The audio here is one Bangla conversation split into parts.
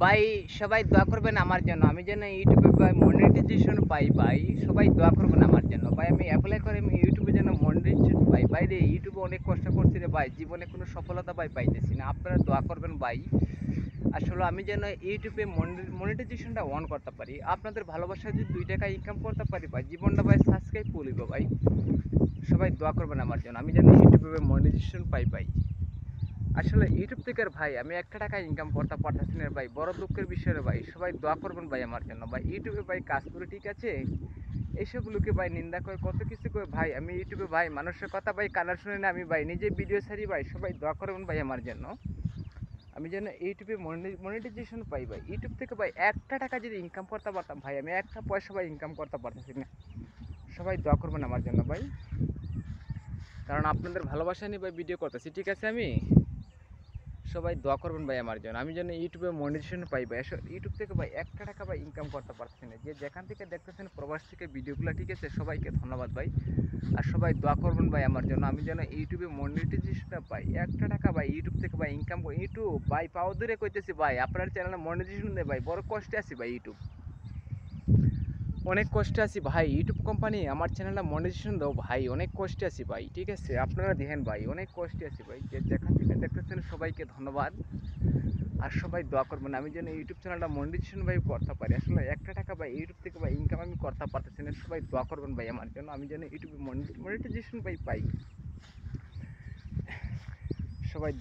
ভাই সবাই দোয়া করবেন আমার জন্য। আমি যেন ইউটিউবে ভাই মনিটাইজেশন পাই ভাই। সবাই দোয়া করবেন আমার জন্য। ভাই আমি এপ্লাই করে আমি ইউটিউবে যেন মনিটাইজেশন পাই। ভাই রে ইউটিউবে অনেক কষ্ট করছি রে ভাই। জীবনে কোনো সফলতা ভাই পাইতেছি না। আপনারা দোয়া করবেন ভাই। আসলে আমি যেন ইউটিউবে মনিটাইজেশনটা অন করতে পারি। আপনাদের ভালোবাসায় যদি ২ টাকা ইনকাম করতে পারি ভাই, জীবনটা ভাই সাবস্ক্রাইব করিব ভাই। সবাই দোয়া করবেন আমার জন্য। আমি যেন ইউটিউবে মনিটাইজেশন পাই ভাই। আসলে ইউটিউব থেকে আর ভাই আমি একটা টাকা ইনকাম করতে পারতেছি না ভাই, বড় দুঃখের বিষয় রে ভাই। সবাই দোয়া করবেন ভাই আমার জন্য ভাই। ইউটিউবে ভাই কাজ করে ঠিক আছে, এইসব লোকে ভাই নিন্দা করে কত কিছু করে ভাই। আমি ইউটিউবে ভাই মানুষের কথা ভাই কানা শুনে না, আমি ভাই নিজে ভিডিও ছাড়ি ভাই। সবাই দোয়া করবেন ভাই আমার জন্য। আমি যেন ইউটিউবে মনিটাইজেশন পাই ভাই। ইউটিউব থেকে ভাই একটা টাকা যদি ইনকাম করতে পারতাম ভাই, আমি একটা পয়সা ভাই ইনকাম করতে পারতেছি না। সবাই দোয়া করবেন আমার জন্য ভাই, কারণ আপনাদের ভালোবাসা নিয়ে ভাই ভিডিও করতেছি ঠিক আছে আমি। সবাই দোয়া করবেন ভাই আমার জন্য। আমি যেন ইউটিউবে মনিটাইজেশন পাই ভাই। ইউটিউব থেকে ভাই একটা টাকা ভাই ইনকাম করতে পারছি না। যে যেখান থেকে দেখতেছেন প্রবাস থেকে ভিডিওগুলো ঠিক আছে, সবাইকে ধন্যবাদ ভাই। আর সবাই দোয়া করবেন ভাই আমার জন্য। আমি যেন ইউটিউবে মনিটাইজেশনটা পাই, একটা টাকা ভাই ইউটিউব থেকে ভাই ইনকাম করি। ইউটিউব ভাই পাও দূরে কইতেছি ভাই, আপনার চ্যানেলে মনিটাইজেশন দেয় ভাই, বড় কষ্টে আছি ভাই। ইউটিউব অনেক কষ্টে আছি ভাই। ইউটিউব কোম্পানি আমার চ্যানেলটা মনিটাইজেশন দাও ভাই, অনেক কষ্টে আছি ভাই ঠিক আছে। আপনারা দেখেন ভাই, অনেক কষ্টে আছি ভাই। যে যেখান থেকে দেখতেছেন সবাইকে ধন্যবাদ। আর সবাই দোয়া করবেন আমি যেন ইউটিউব চ্যানেলটা মনিটাইজেশন ভাই করতে পারি। আসলে একটা টাকা ভাই ইউটিউব থেকে ভাই ইনকাম আমি করতে পারতেছি না। সবাই দোয়া করবেন ভাই আমার জন্য। আমি যেন ইউটিউবে মনিটাইজেশন ভাই পাই। সবাই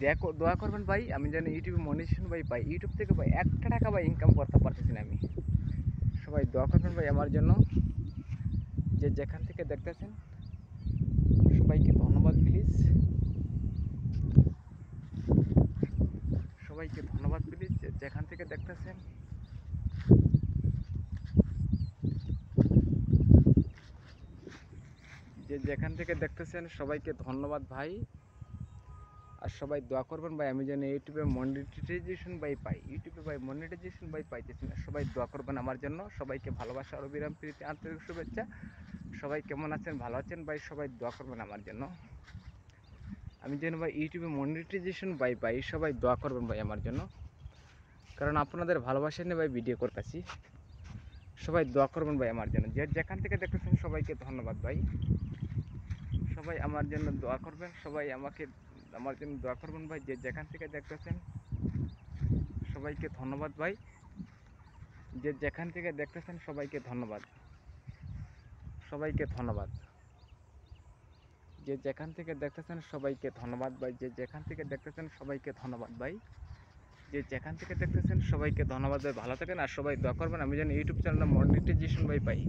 দোয়া করবেন ভাই, আমি যেন ইউটিউবে মনিটাইজেশন ভাই পাই। ইউটিউব থেকে ভাই একটা টাকা ভাই ইনকাম করতে পারতেছি না আমি। সবাই দোয়া করবেন ভাই আমার জন্য। যে যেখান থেকে দেখতেছেন সবাইকে ধন্যবাদ প্লিজ। সবাইকে ধন্যবাদ প্লিজ যে যেখান থেকে দেখতেছেন। যে যেখান থেকে দেখতেছেন সবাইকে ধন্যবাদ ভাই। আর সবাই দোয়া করবেন ভাই, আমি যেন ইউটিউবে মনিটাইজেশন ভাই পাই। ইউটিউবে ভাই মনিটাইজেশন ভাই পাইতেছি না। সবাই দোয়া করবেন আমার জন্য। সবাইকে ভালোবাসা আর অবিরাম প্রীতি আন্তরিক শুভেচ্ছা। সবাই কেমন আছেন, ভালো আছেন ভাই? সবাই দোয়া করবেন আমার জন্য। আমি যেন ভাই ইউটিউবে মনিটাইজেশন ভাই পাই। সবাই দোয়া করবেন ভাই আমার জন্য, কারণ আপনাদের ভালোবাসা নিয়ে ভাই ভিডিও করতেছি। সবাই দোয়া করবেন ভাই আমার জন্য। যে যেখান থেকে দেখতেছেন সবাইকে ধন্যবাদ ভাই। সবাই আমার জন্য দোয়া করবেন। সবাই আমার জন্য দোয়া করবেন ভাই। যে যেখান থেকে দেখতেছেন সবাইকে ধন্যবাদ ভাই। যে যেখান থেকে দেখতেছেন সবাইকে ধন্যবাদ। সবাইকে ধন্যবাদ। যে যেখান থেকে দেখতেছেন সবাইকে ধন্যবাদ ভাই। যে যেখান থেকে দেখতেছেন সবাইকে ধন্যবাদ ভাই। যে যেখান থেকে দেখতেছেন সবাইকে ধন্যবাদ ভাই। ভালো থাকেন আর সবাই দোয়া করবেন আমি যেন ইউটিউব চ্যানেলে মনিটাইজেশন ভাই পাই।